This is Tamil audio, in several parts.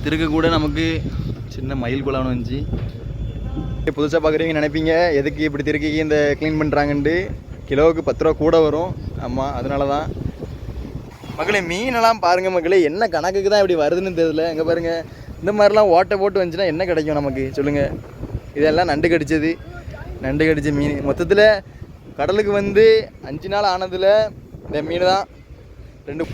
திருக்க கூட நமக்கு சின்ன மயில் குழான்னு வந்துச்சு. புதுசாக பார்க்குறீங்க நினைப்பீங்க எதுக்கு இப்படி திருக்கி இந்த க்ளீன் பண்ணுறாங்கன்ட்டு. கிலோவுக்கு 10 ரூபா கூட வரும். ஆமாம், அதனால தான் மக்களே. மீனெல்லாம் பாருங்கள் மக்களே, என்ன கணக்குக்கு தான் இப்படி வருதுன்னு தெரியல. எங்கே பாருங்கள், இந்த மாதிரிலாம் ஓட்டை போட்டு வந்துச்சுன்னா என்ன கிடைக்கும் நமக்கு சொல்லுங்கள். இதெல்லாம் நண்டு கடிச்ச மீன். மொத்தத்தில் கடலுக்கு வந்து 5 நாள் ஆனதில் இந்த மீன் தான் 2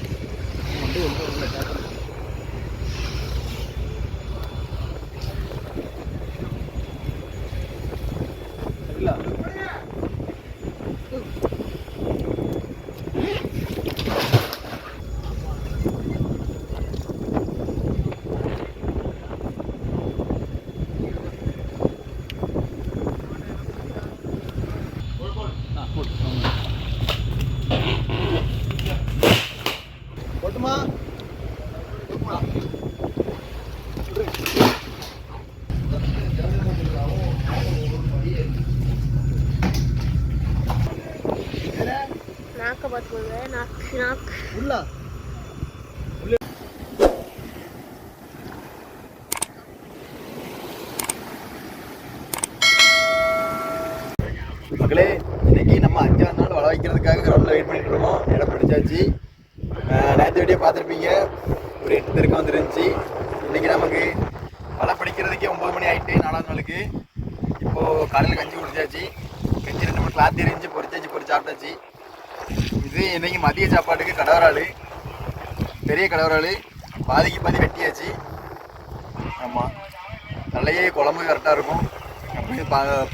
போட்டுமா. நாக்க பார்த்துக்கோங்க. நாக்கு உள்ள மக்களே, இன்னைக்கு நம்ம 5ஆம் நாள் வலை வைக்கிறதுக்காக கிரௌண்டில் வெயிட் பண்ணிட்டு இருக்கோம். இடம் பிடிச்சாச்சு. நேற்று வீடியோ பார்த்துருப்பீங்க, ஒரு 8 தெருக்கு வந்துருந்துச்சு. இன்னைக்கு நமக்கு வலை பிடிக்கிறதுக்கே 9 மணி ஆகிட்டு 4ஆம் நாளுக்கு. இப்போது காலையில் கஞ்சி குடிச்சாச்சு. கஞ்சி 2 மணி கிளாத் எரிஞ்சு பொறிச்சு சாப்பிட்டாச்சு. இது இன்னைக்கு மதிய சாப்பாட்டுக்கு கடவராள், பெரிய கடவராள் பாதிக்கு பாதி வெட்டியாச்சு. ஆமாம், தலையே குழம்பு கரெக்டாக இருக்கும், அப்படியே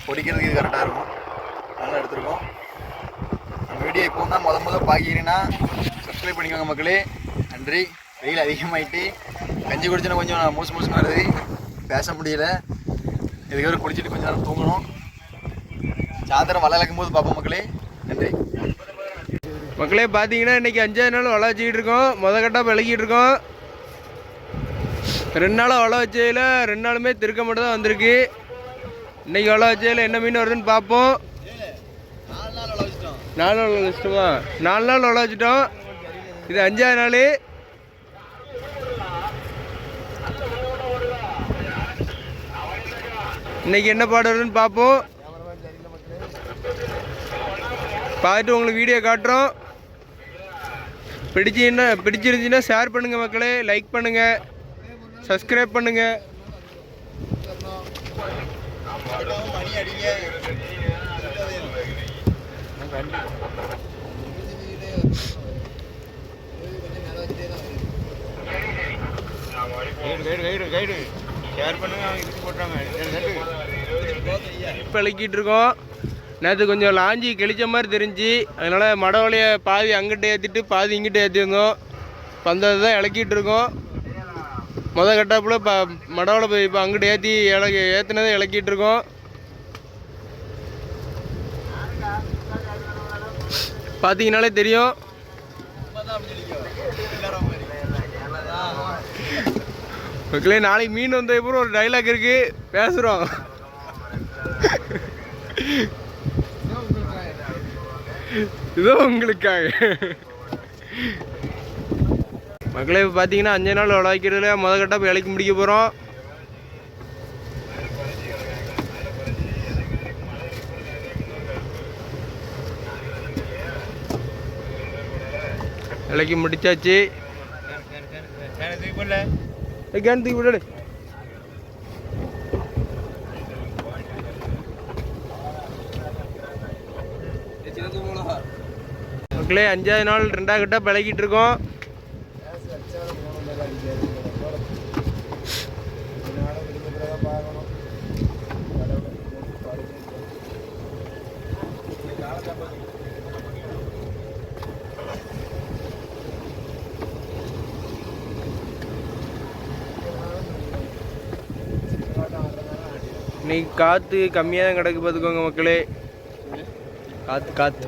பொடிக்கிறதுக்கு கரெக்டாக இருக்கும். நல்லா எடுத்துருக்கோம். நம்ம வீடியோ இப்போ தான் முதல் பார்க்கிறீங்கன்னா சப்ஸ்கிரைப் பண்ணிக்கோங்க மக்களே. நன்றி. வெயில் அதிகமாகிட்டு கஞ்சி குடிச்சுன்னா கொஞ்சம் மூசு வருது, பேச முடியல. இதுக்கப்புறம் குடிச்சிட்டு கொஞ்சம் நேரம் தூங்கணும். சாயந்தரம் வலை இழக்கும் போது பார்ப்போம் மக்களே. நன்றி மக்களே. பார்த்தீங்கன்னா இன்றைக்கி 5ஆவது நாள் வலை வச்சுக்கிட்டு இருக்கோம். கட்டாக விளக்கிட்டு இருக்கோம். 2 நாளாக வலை வச்சதில் 2 நாளுமே திருக்க மட்டும் தான் வந்திருக்கு. இன்றைக்கி வலை வச்சதில் என்ன மீன் வருதுன்னு பார்ப்போம். 4 நாள் வலை வச்சுட்டோமா? 4 நாள் வலை வச்சுட்டோம். இது 5ஆவது நாள். இன்றைக்கி என்ன பாடு வருதுன்னு பார்ப்போம். பார்த்துட்டு உங்களுக்கு வீடியோ காட்டுறோம். பிடிச்சிருந்துச்சின்னா ஷேர் பண்ணுங்கள் மக்களே, லைக் பண்ணுங்கள், சப்ஸ்கிரைப் பண்ணுங்கள். பழக்கிட்டு இருக்கோம். நேற்று கொஞ்சம் லாஞ்சி கிழிச்ச மாதிரி தெரிஞ்சு, அதனால் மடவலையை பாதி அங்கிட்ட ஏற்றிட்டு பாதி இங்கிட்ட ஏற்றிருந்தோம். இப்போ அந்த தான் இலக்கிட்டு இருக்கோம். கட்டாப்பில் மடவலை போய் இப்போ அங்கிட்ட ஏற்றினதை இலக்கிட்டு இருக்கோம். பார்த்தீங்கன்னாலே தெரியும். மக்களே, நாளைக்கு மீன் வந்த அப்புறம் ஒரு டைலாக் இருக்குது, பேசுகிறோம். இதோ உங்களுக்காக மக்களே. இப்போ பார்த்தீங்கன்னா 5 நாள் வலை வைக்கிறதுல கட்டாக போய் இலைக்கு முடிக்க போகிறோம். இலைக்கு முடிச்சாச்சு. கேன் தூக்கி விடலே. மக்களே, 5ஆவது நாள் 2ஆவது கட்டாக பழகிட்டு இருக்கோம். இன்னைக்கு காற்று கம்மியாக தான் கிடக்கு, பார்த்துக்கோங்க மக்களே. காற்று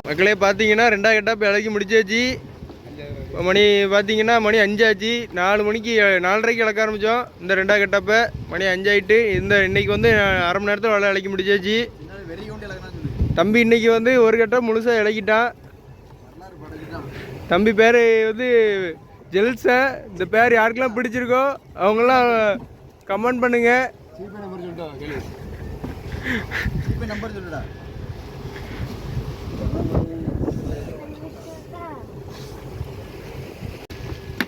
மக்களே. பார்த்தீங்கன்னா 2ஆவது கட்டாக இலக்கி முடிச்சாச்சு. மணி பார்த்தீங்கன்னா மணி 5 ஆச்சு. 4 மணிக்கு 4:30க்கு இழக்க ஆரம்பித்தோம். இந்த 2ஆவது கட்டப்போ மணி 5 ஆகிட்டு. இன்றைக்கி வந்து அரை மணி நேரத்தில் வலை இலக்கி முடிச்சாச்சு. தம்பி இன்றைக்கி வந்து ஒரு கட்டை முழுசாக இலக்கிட்டான். தம்பி பேர் வந்து ஜெல்சா. இந்த பேர் யாருக்கெல்லாம் பிடிச்சிருக்கோ அவங்களாம் கமெண்ட் பண்ணுங்க. நம்பர் சொல்லுடா.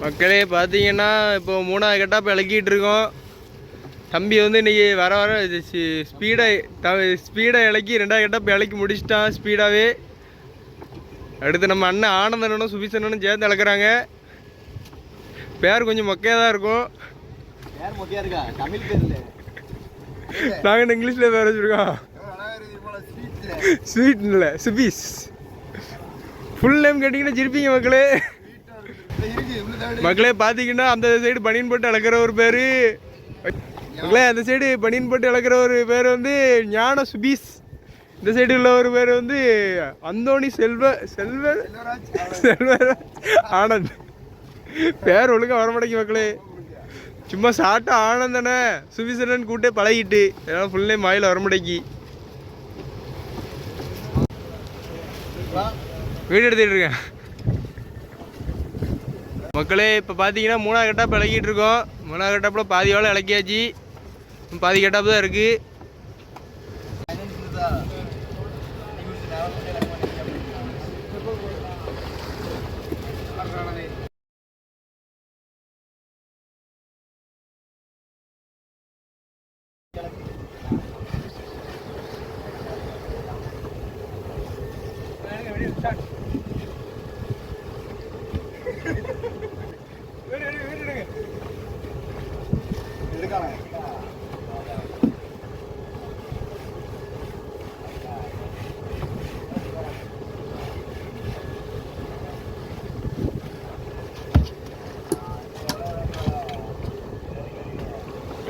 மக்களே பார்த்தீங்கன்னா இப்போ 3வது கட்டாப் இறக்கிட்டு இருக்கோம். தம்பி வந்து இன்றைக்கி வர ஸ்பீடாக இறக்கி 2வது கட்டாப் இறக்கி முடிச்சிட்டான் ஸ்பீடாகவே. அடுத்து நம்ம அண்ணன் ஆனந்தனும் சுபிசனும் சேர்ந்து இழக்கிறாங்க. பேர் கொஞ்சம் மொக்கையாக தான் இருக்கும். நாங்கள் இங்கிலீஷில் பேர் வச்சுருக்கோம். ஸ்வீட் இல்லை சுபீஸ். ஃபுல் நேம் கேட்டிங்கன்னா சிரிப்பீங்க மக்களே. மக்களே பார்த்தீங்கன்னா அந்த சைடு பனியன் போட்டு இழக்கிற ஒரு பேர். மக்களே அந்த சைடு பனியன் போட்டு இழக்கிற ஒரு பேர் வந்து ஞான சுபீஸ். இந்த சைடு உள்ள ஒரு பேர் வந்து அந்தோணி செல்வராஜ் ஆனந்த். பேர் ஒழுங்காக வரமாட்டேங்க மக்களே. சும்மா ஷார்ட்டா ஆனந்தனே சுபிசரன் கூட்டே பழகிட்டு அதனால ஃபுல் நேம் வாயில் வரமாட்டேங்கி. வீடு எடுத்துட்டு இருக்கேன் மக்களே. இப்போ பார்த்தீங்கன்னா 3வது கட்டாப் இறக்கிட்டு இருக்கோம். 3வது கட்டாப்பில் பாதி வேலை இறக்கியாச்சு. பாதி கட்டாப்பு தான் இருக்குது.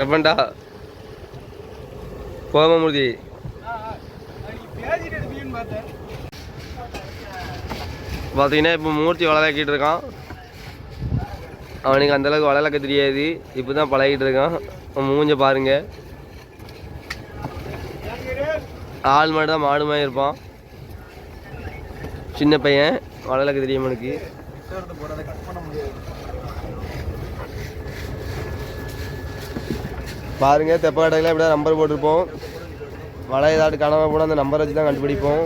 எப்பண்டா கோமமூர்த்தி பார்த்தீங்கன்னா இப்போ மூர்த்தி வளர்க்கிட்டு இருக்கான். அவனுக்கு அந்தளவுக்கு வளர்க்க தெரியாது. இப்போ தான் பழகிட்டு இருக்கான். மூஞ்ச பாருங்க. ஆள் மாடு தான் மாடு மாதிரி இருப்பான். சின்ன பையன் வளர்க்க தெரியும் எனக்கு. பாருங்க தெப்ப கடையில் இப்படி நம்பர் போட்டிருப்போம். வலை ஏதாட்டு காணாமல் போனால் அந்த நம்பரை வச்சு தான் கண்டுபிடிப்போம்.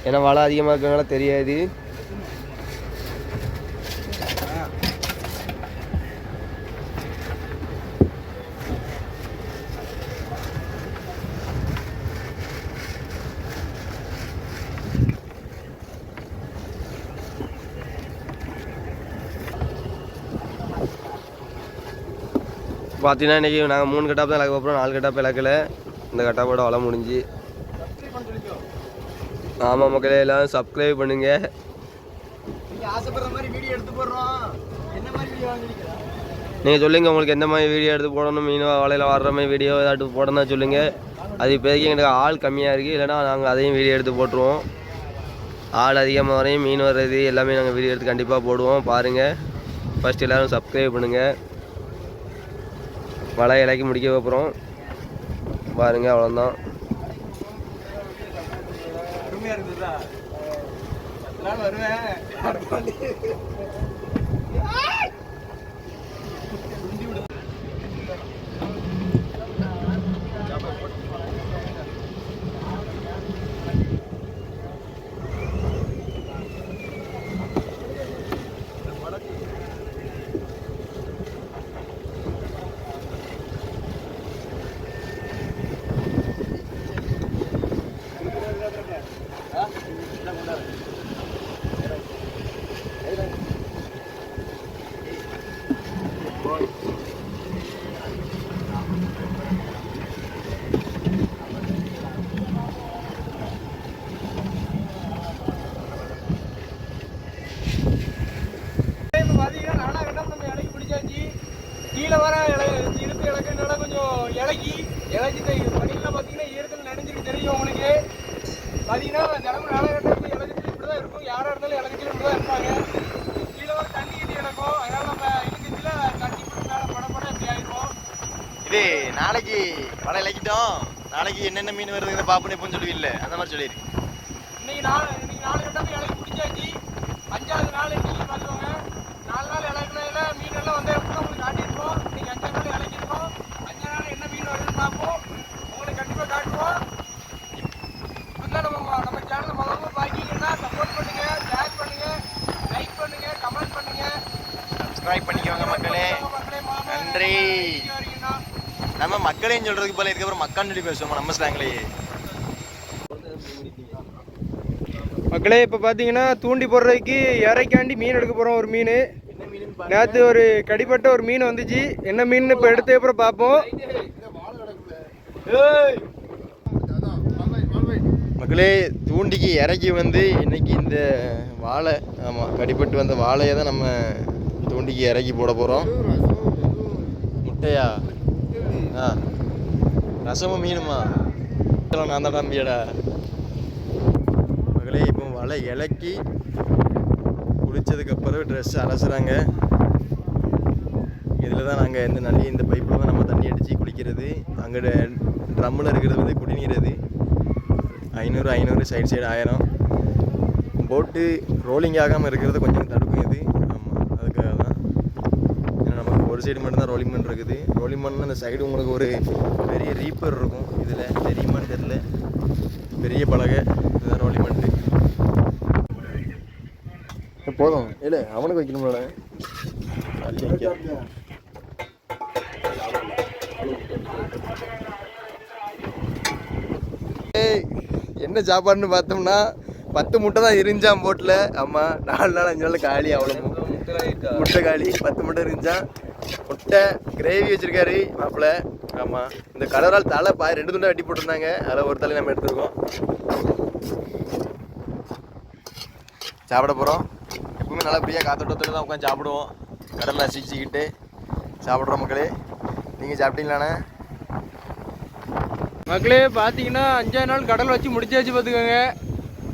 ஏன்னா வலை அதிகமாக இருக்கிறதுனால தெரியாது. பார்த்தீங்கன்னா இன்றைக்கி நாங்கள் 3 கட்டாப் தான் இழக்க போகிறோம். 4 கட்டாப் இழக்கலை. இந்த கட்டாப்போட வளம் முடிஞ்சு. ஆமாம் மக்களே எல்லாம் சப்ஸ்கிரைப் பண்ணுங்க. நீங்கள் சொல்லுங்கள் உங்களுக்கு எந்த மாதிரி வீடியோ எடுத்து போடணும். மீன் வலையில் வர்ற மாதிரி வீடியோ ஏதாட்டு போடணும் சொல்லுங்கள். அது இப்போதைக்கு எங்களுக்கு ஆள் கம்மியாக இருக்குது. இல்லைனா நாங்கள் அதையும் வீடியோ எடுத்து போட்டுருவோம். ஆள் அதிகமாக வரையும் மீன் வர்றது எல்லாமே நாங்கள் வீடியோ எடுத்து கண்டிப்பாக போடுவோம். பாருங்கள். ஃபஸ்ட் எல்லோரும் சப்ஸ்கிரைப் பண்ணுங்கள். வலை இலக்கி முடிக்க போகிறோம். பாருங்கள் அவ்வளோதான். கீழே வர இருப்பு இலக்குனால கொஞ்சம் இலக்கி பனியெல்லாம் பார்த்தீங்கன்னா ஈரத்தில் நனைஞ்சிட்டு தெரியும் உங்களுக்கு. பார்த்தீங்கன்னா தினமும் நாளகட்டத்தில் இலக்கிட்டு இப்படி தான் இருக்கும். யாராக இருந்தாலும் இலக்கிட்டு இப்படி தான் இருப்பாங்க. கீழே வர தண்ணி கிட்டி இழக்கும். அதனால் நம்ம இலக்கிச்சில் தண்ணி போட்டு மேலே பட இப்படி ஆகிடும். இது நாளைக்கு வலை இலக்கிட்டோம். நாளைக்கு என்னென்ன மீன் வருதுங்கிறத பார்ப்போம் எப்போன்னு சொல்லுவீல்ல, அந்த மாதிரி சொல்லிடு. இன்னைக்கு 4 கட்டத்தில் இலக்கி பிடிச்சாச்சு. 5வது நாள் சப்ஸ்கிரைப் பண்ணிக்கோங்க மக்களே. நன்றி. நம்ம மக்களேன்னு சொல்றதுக்கு போல இதுக்கப்புறம் மக்கான்னு சொல்லி பேசுவோம் நம்ம ஸ்லாங்லேயே. மக்களே இப்போ பார்த்தீங்கன்னா தூண்டி போடுறதுக்கு இறைக்காண்டி மீன் எடுக்க போகிறோம். ஒரு மீன் நேற்று ஒரு கடிப்பட்ட ஒரு மீன் வந்துச்சு. என்ன மீன் இப்போ எடுத்த அப்புறம் பார்ப்போம். மக்களே தூண்டிக்கு இறக்கி வந்து இன்னைக்கு இந்த வாழை, ஆமாம் கடிப்பட்டு வந்த வாழையை தான் நம்ம தூண்டிக்கு இறக்கி போட போகிறோம். முட்டையா? ஆ ரசமும் மீனுமா? நான் தான் நம்பியடா. மகளே இப்போ வலை இலக்கி குளித்ததுக்கப்புறம் ட்ரெஸ் அலசுறாங்க. இதில் தான் நாங்கள் இந்த பைப்பில் தான் நம்ம தண்ணி அடித்து குளிக்கிறது. அங்கே ட்ரம்மில் இருக்கிறது வந்து குடிநீர். அது 500 சைடு 1000. போட்டு ரோலிங் ஆகாமல் இருக்கிறது கொஞ்சம் தடுக்கும் இது. ஆமாம் அதுக்காக தான். ஏன்னா நமக்கு ஒரு சைடு மட்டும்தான் ரோலிங் மண் இருக்குது. ரோலிங் மண் அந்த சைடு உங்களுக்கு ஒரு பெரிய ரீப்பர் இருக்கும். இதில் தெரியுமான்னு தெரியல, பெரிய பலகை இதுதான் ரோலிங் மண். போதும் இல்லை அவனுக்கு வைக்கணும்ல. என்ன சாப்பாடுன்னு பார்த்தோம்னா 10 முட்டை தான் இருந்துச்சான் போட்டில். ஆமாம் 4 நாள் 5 நாள் காலி. அவ்வளோ முட்டை காலி. 10 முட்டை இருந்துச்சான். முட்டை கிரேவி வச்சுருக்காரு மாப்பிள்ள. ஆமாம் இந்த கலரால் தலை 2 துண்டை வெட்டி போட்டிருந்தாங்க. அதில் ஒரு தலை நம்ம எடுத்துருக்கோம். சாப்பிட போகிறோம். எப்பவுமே நல்லா ஃப்ரீயாக காத்தோட்டத்தில் தான் உட்காந்து சாப்பிடுவோம். கடலில் ரசிச்சுக்கிட்டு சாப்பிட்றோம் மக்களே. நீங்கள் சாப்பிட்டீங்களாண்ணே? மக்களே பார்த்தீங்கன்னா 5ஆவது நாள் கடல் வச்சு முடிச்சாச்சு பார்த்துக்கோங்க.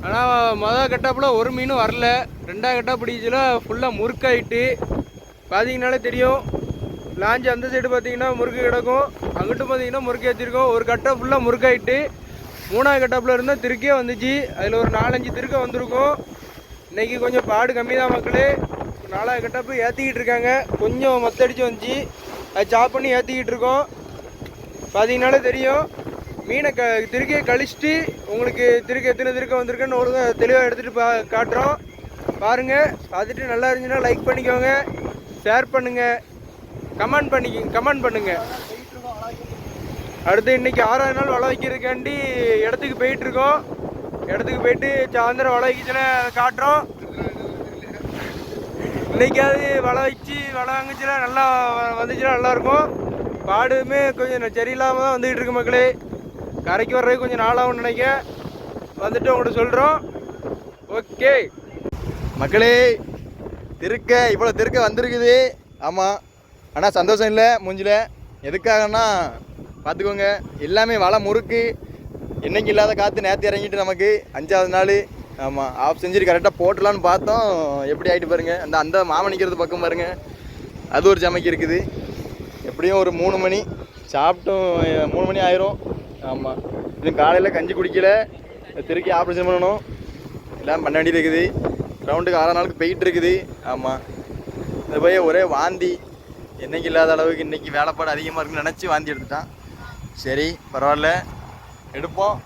ஆனால் மொதல் கட்டாப்பில் ஒரு மீனும் வரல. 2ஆவது கட்டா பிடிச்சல ஃபுல்லாக முறுக்காயிட்டு. பார்த்தீங்கன்னாலே தெரியும். லாஞ்சி அந்த சைடு பார்த்தீங்கன்னா முறுக்கு கிடக்கும், அங்கிட்டு பார்த்தீங்கன்னா முறுக்கு ஏற்றிருக்கோம். ஒரு கட்டை ஃபுல்லாக முறுக்காயிட்டு 3ஆவது கட்டாப்பில் இருந்தால் திருக்கே வந்துச்சு. அதில் ஒரு 4-5 திருக்க வந்திருக்கும். இன்றைக்கி கொஞ்சம் பாடு கம்மி தான் மக்களே. 4ஆவது கட்டாப்பு ஏற்றிக்கிட்டு இருக்காங்க. கொஞ்சம் மத்தடிச்சு வந்துச்சு, அது சாப் பண்ணி ஏற்றிக்கிட்டு இருக்கோம். பார்த்தீங்கன்னாலே தெரியும். மீனை திருக்கையை கழிச்சிட்டு உங்களுக்கு எத்தனை திருக்க வந்திருக்குன்னு ஒரு தெளிவாக எடுத்துகிட்டு காட்டுறோம். பாருங்கள். பார்த்துட்டு நல்லா இருந்துச்சுன்னா லைக் பண்ணிக்கோங்க, ஷேர் பண்ணுங்கள், கமெண்ட் பண்ணுங்கள். அடுத்து இன்றைக்கி 6ஆவது நாள் வலை வைக்கிறதுக்காண்டி இடத்துக்கு போயிட்டுருக்கோம். இடத்துக்கு போயிட்டு சாயந்தரம் வலை வைக்கிச்சுன்னா காட்டுறோம். இன்றைக்காவது வலை வாங்கிச்சுன்னா நல்லா வந்துச்சுன்னா நல்லாயிருக்கும். பாடுமே கொஞ்சம் சரியில்லாமல் தான் வந்துக்கிட்டு இருக்கு மக்களே. கரைக்கு வர்றதுக்கு கொஞ்சம் நாளாகும் நினைக்க. வந்துட்டு உங்கள்கிட்ட சொல்கிறோம். ஓகே மக்களே, இவ்வளோ திருக்க வந்திருக்குது. ஆமாம், ஆனால் சந்தோஷம் இல்லை மூஞ்சில். எதுக்காகன்னா பார்த்துக்கோங்க, எல்லாமே வலை முறுக்கு. என்னைக்கு இல்லாத காற்று நேற்று இறங்கிட்டு நமக்கு 5ஆவது நாள். ஆமாம் ஆஃப் செஞ்சுரி கரெக்டாக போட்டலான்னு பார்த்தோம். எப்படி ஆகிட்டு பாருங்கள். அந்த மாமணிக்கிறது பக்கம் பாருங்கள், அது ஒரு சமைக்கு இருக்குது. எப்படியும் ஒரு 3 மணி சாப்பிட்டோம். 3 மணி ஆயிரும். ஆமாம் இன்னும் காலையில் கஞ்சி குடிக்கல. திருக்கி ஆப்ரேஷன் பண்ணணும். எல்லாம் பண்ண வேண்டியது இருக்குது. ரவுண்டுக்கு 6 நாளுக்கு போயிட்டு இருக்குது. ஆமாம் இந்த போய் ஒரே வாந்தி. என்னைக்கு இல்லாத அளவுக்கு இன்றைக்கி வேலைப்பாடு அதிகமாக இருக்குன்னு நினச்சி வாந்தி எடுத்துட்டான். சரி பரவாயில்ல, எடுப்போம்.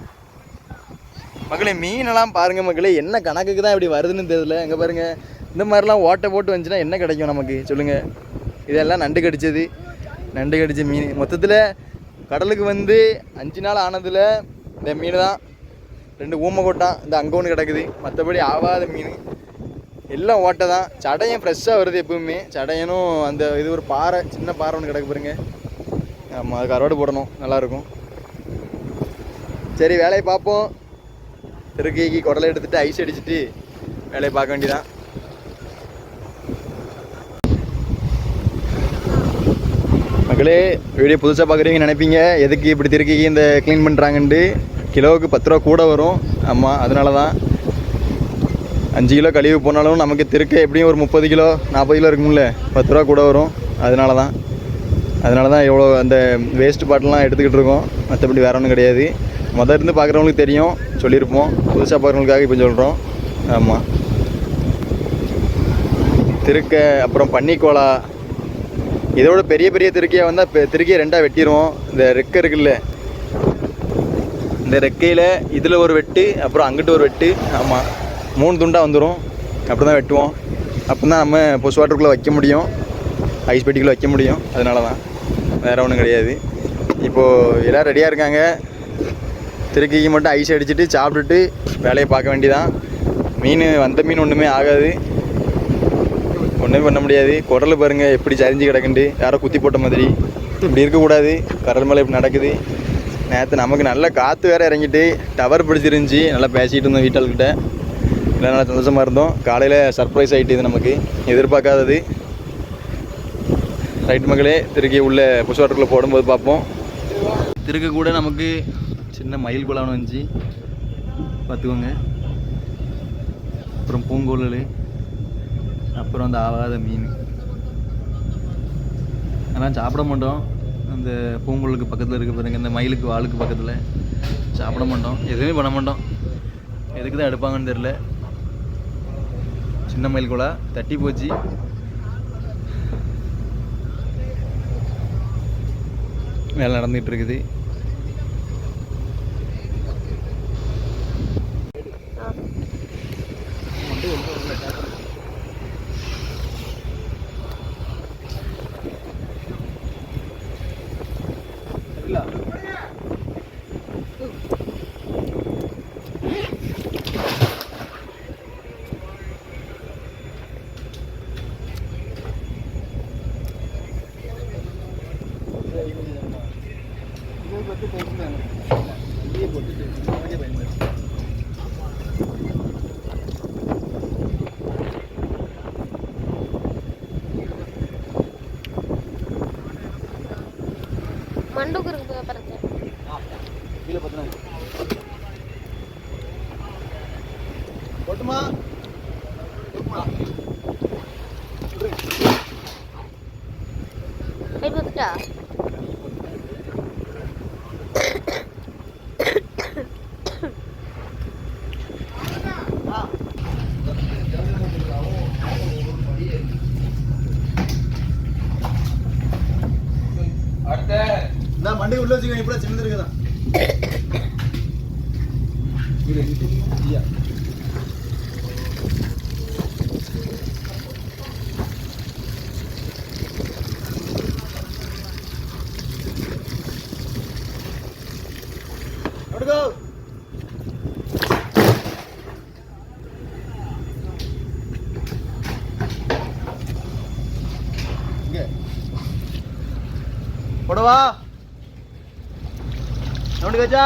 மக்களே மீனெல்லாம் பாருங்கள் மக்களே, என்ன கணக்குக்கு தான் இப்படி வருதுன்னு தெரியல. எங்கே பாருங்கள், இந்த மாதிரிலாம் ஓட்டை போட்டு வந்துச்சுன்னா என்ன கிடைக்கும் நமக்கு சொல்லுங்கள். இதெல்லாம் நண்டு கடிச்ச மீன். மொத்தத்தில் கடலுக்கு வந்து 5 நாள் ஆனதில் இந்த மீன் தான் 2 ஊமை கொட்டான். இந்த அங்கே ஒன்று கிடக்குது. மற்றபடி ஆகாத மீன் எல்லாம் ஓட்டை தான். சடையும் ஃப்ரெஷ்ஷாக வருது எப்பவுமே. சடையனும் அந்த இது ஒரு பாறை, சின்ன பாறை ஒன்று கிடக்கு பாருங்க. ஆமாம் அதுக்கு அறுவடை போடணும், நல்லாயிருக்கும். சரி வேலையை பார்ப்போம். திருக்கைக்கு குடலை எடுத்துகிட்டு ஐஸ் அடிச்சுட்டு வேலையை பார்க்க வேண்டியதான். மக்களே வீடியோ புதுசாக பார்க்குறீங்க நினைப்பீங்க, எதுக்கு இப்படி திருக்கைக்கு இந்த க்ளீன் பண்ணுறாங்கன்ட்டு. கிலோவுக்கு 10 ரூபா கூட வரும். ஆமாம் அதனால தான். 5 கிலோ கழிவு போனாலும் நமக்கு திருக்க எப்படியும் ஒரு 30 கிலோ 40 கிலோ இருக்கும்ல, 10 ரூபா கூட வரும். அதனால தான் எவ்வளோ அந்த வேஸ்ட் பாட்டிலாம் எடுத்துக்கிட்டு இருக்கோம். மற்றபடி வேறு ஒன்றும் கிடையாது. இருந்து பார்க்குறவங்களுக்கு தெரியும், சொல்லியிருப்போம். புதுசாக பார்க்குறவங்களுக்காக இப்போ சொல்கிறோம். ஆமாம் திருக்க, அப்புறம் பன்னிக்கோலா, இதோட பெரிய திருக்கையாக வந்தால் திருக்கையை 2ஆக வெட்டிடுவோம். இந்த ரெக்கை இருக்குல்ல, இந்த ரெக்கையில் இதில் ஒரு வெட்டு, அப்புறம் அங்கிட்டு ஒரு வெட்டு. ஆமாம் 3 துண்டாக வந்துடும். அப்படி தான் வெட்டுவோம். அப்போ தான் நம்ம பொஸ் வாட்டருக்குள்ளே வைக்க முடியும். ஐஸ் பெட்டிக்குள்ளே வைக்க முடியும். அதனால தான், வேறு ஒன்றும் கிடையாது. இப்போது எல்லோரும் ரெடியாக இருக்காங்க. திருக்கைக்கு மட்டும் ஐஸ் அடிச்சுட்டு சாப்பிட்டுட்டு வேலையை பார்க்க வேண்டியதான். வந்த மீன் ஒன்றுமே ஆகாது, ஒன்றுமே பண்ண முடியாது. குடல் பாருங்கள் எப்படி சரிஞ்சு கிடக்குண்டு, யாரோ குத்தி போட்ட மாதிரி. இப்படி இருக்கக்கூடாது, கடல் மலை இப்படி நடக்குது. நேற்று நமக்கு நல்ல காற்று வேறு இறங்கிட்டு டவர் பிடிச்சிருந்துச்சி, நல்லா பேசிகிட்டு இருந்தோம் வீட்டாள்கிட்ட. எல்லாம் நல்லா சந்தோஷமாக இருந்தோம். காலையில் சர்ப்ரைஸ் ஆகிட்டு இது நமக்கு எதிர்பார்க்காதது. ரைட் மக்களே, திருக்கி உள்ள புஷ் வாட்டருக்குள்ளே போடும்போது பார்ப்போம். திருக்க கூட நமக்கு சின்ன மயில் குழான்னு வந்துச்சு பார்த்துக்கோங்க. அப்புறம் பூங்கோழல், அப்புறம் அந்த ஆகாத மீன். அதெல்லாம் சாப்பிட மாட்டோம். அந்த பூங்கோளுக்கு பக்கத்தில் இருக்க பாருங்க, இந்த மயிலுக்கு வாளுக்கு பக்கத்தில் சாப்பிட மாட்டோம், எதுவுமே பண்ண மாட்டோம். எதுக்கு தான் எடுப்பாங்கன்னு தெரில. சின்ன மயில் குழா தட்டி போச்சு. வேலை நடந்துகிட்டு இருக்குது. மண்டூருக்கு பறக்க கீழே பார்த்தா போட்டுமா கை பார்த்துட்டா மண்டை உள்ள வச்சுக்கோங்க. இப்படி சின்னது இருக்குதான். போடவா நோண்டி கச்சா.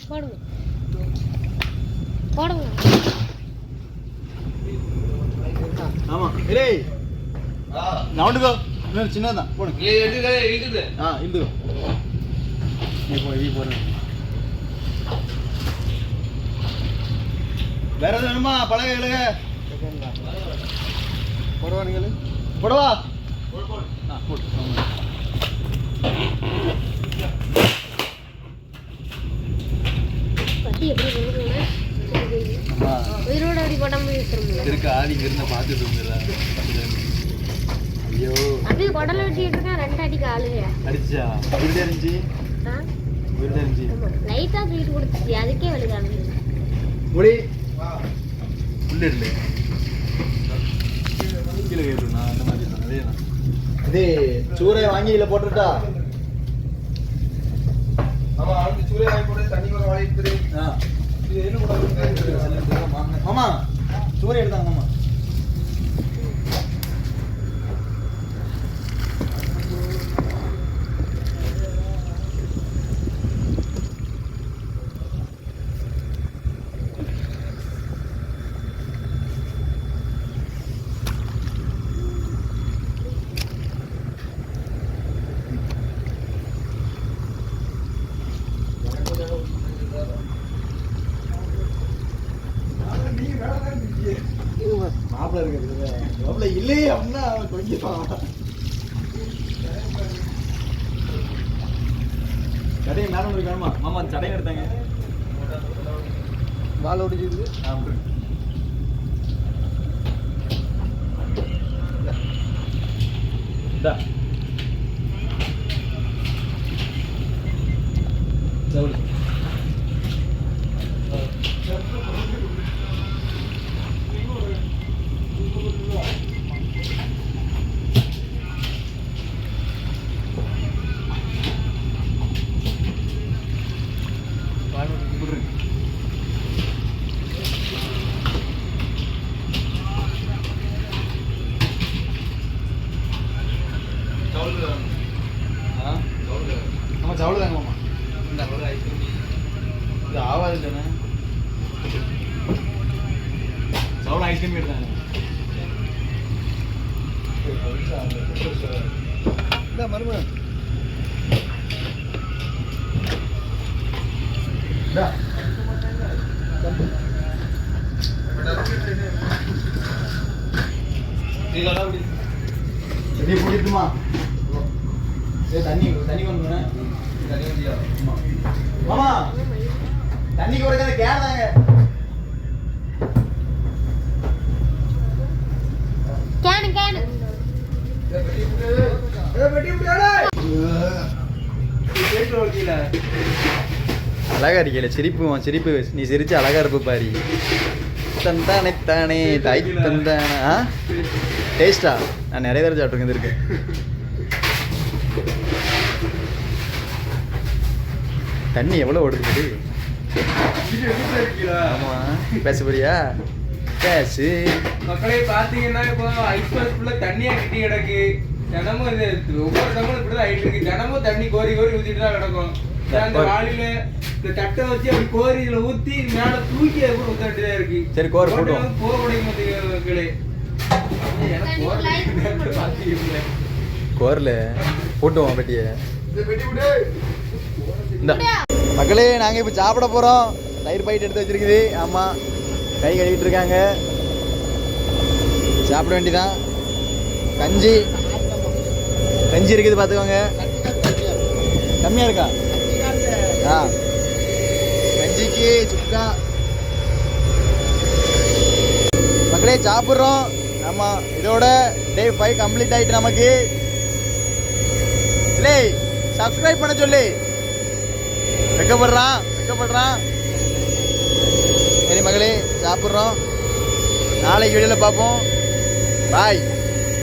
போடுங்க போடுங்க. ஆமா இல்லை நவுண்டுக்கோ, இன்னொரு சின்னதான் போடுங்க. இழுது போடுங்க. வேற எதுவும் வேணுமா? பழக இழுக போடவா நீங்கள் போடவா. போடு உயிரோட அப்படி போடாம இருக்கு. ஆடி இருந்து பார்த்துட்டு இருந்துடா. ஐயோ அப்படியே குடலை வெட்டிட்டு இருக்கேன். 2 அடிக்கு ஆளுங்க அடிச்சா வீடு இருந்துச்சு. வீடு இருந்துச்சு லைட்டா தூக்கிட்டு கொடுத்துச்சு, அதுக்கே வலிக்காம முடி உள்ள இல்லை கீழே கேட்டுருந்தா அந்த மாதிரி அதே தான். இது சூறையை வாங்கி இதில் போட்டுட்டா. ஆமா அடுத்து சூறையை வாங்கி போட்டு தண்ணி கூட வாங்கிட்டு. இது என்ன கூட ஆமா சூறையை எடுத்தாங்க. ஆமா மாப்பிள்ள இருக்கிறது மாப்பிள்ள இல்லையே அப்படின்னா கொஞ்சம் சடையை மேடம் இருக்காமா. மாமா சடையை எடுத்தாங்க. வாழை ஒடிச்சிருக்கு. இந்தா ஆமாம் சவுளு தாங்க மாமா இது ஆவாது இல்லைண்ணே சவுளு ஐஸ்கிரீம் எடுத்தாங்க மருமகன் எப்படி பிடிக்குமா தண்ணி தண்ணி கொண்டு மாமா தண்ணிக்கு ஒரு கேட்டாங்க கேனு அழகா இருக்கல சிரிப்பு நீ சிரிச்சு அழகா இருப்பு பாரி தந்தானே தானே தாய் தந்தானா டேஸ்டா நான் நிறைய தடவை சாப்பிட்டுருக்கேன் இருக்கு தண்ணி எவ்வளோ ஓடுது ஆமா பேச போறியா பேசு மக்களே பாத்தீங்கன்னா இப்போ ஐஸ் பாஸ் ஃபுல்லா தண்ணியா கிட்டி கிடக்கு தினமும் இது ஒவ்வொரு டம்ளர் இப்படிதான் ஆயிட்டு இருக்கு தினமும் தண்ணி கோரி ஊத்திட்டு தான் கிடக்கும் அந்த வாளியில இந்த தட்டை வச்சு அப்படி கோரி இதுல ஊத்தி மேல தூக்கி அது கூட ஊத்த வேண்டியதா இருக்கு சரி கோர் போடுவோம் போக முடியும் மக்களே கோரில் போட்டுவோம் பெட்டியை இந்த மக்களே நாங்கள் இப்போ சாப்பிட போகிறோம் தயிர் பாக்கெட் எடுத்து வச்சிருக்குது ஆமாம் கை கழுவிட்டு இருக்காங்க சாப்பிட வேண்டியதான் கஞ்சி கஞ்சி இருக்குது பார்த்துக்கோங்க கம்மியாக இருக்கா ஆ கஞ்சிக்கு சுக்கா மக்களே சாப்பிட்றோம் ஆமாம் இதோட டே 5 கம்ப்ளீட் ஆகிட்டு நமக்கு இல்லை சப்ஸ்கிரைப் பண்ண சொல்லி வெக்கப்படுறான் சரி மகளே சாப்பிட்றோம் நாளைக்கு வீடியோவில் பார்ப்போம் பாய்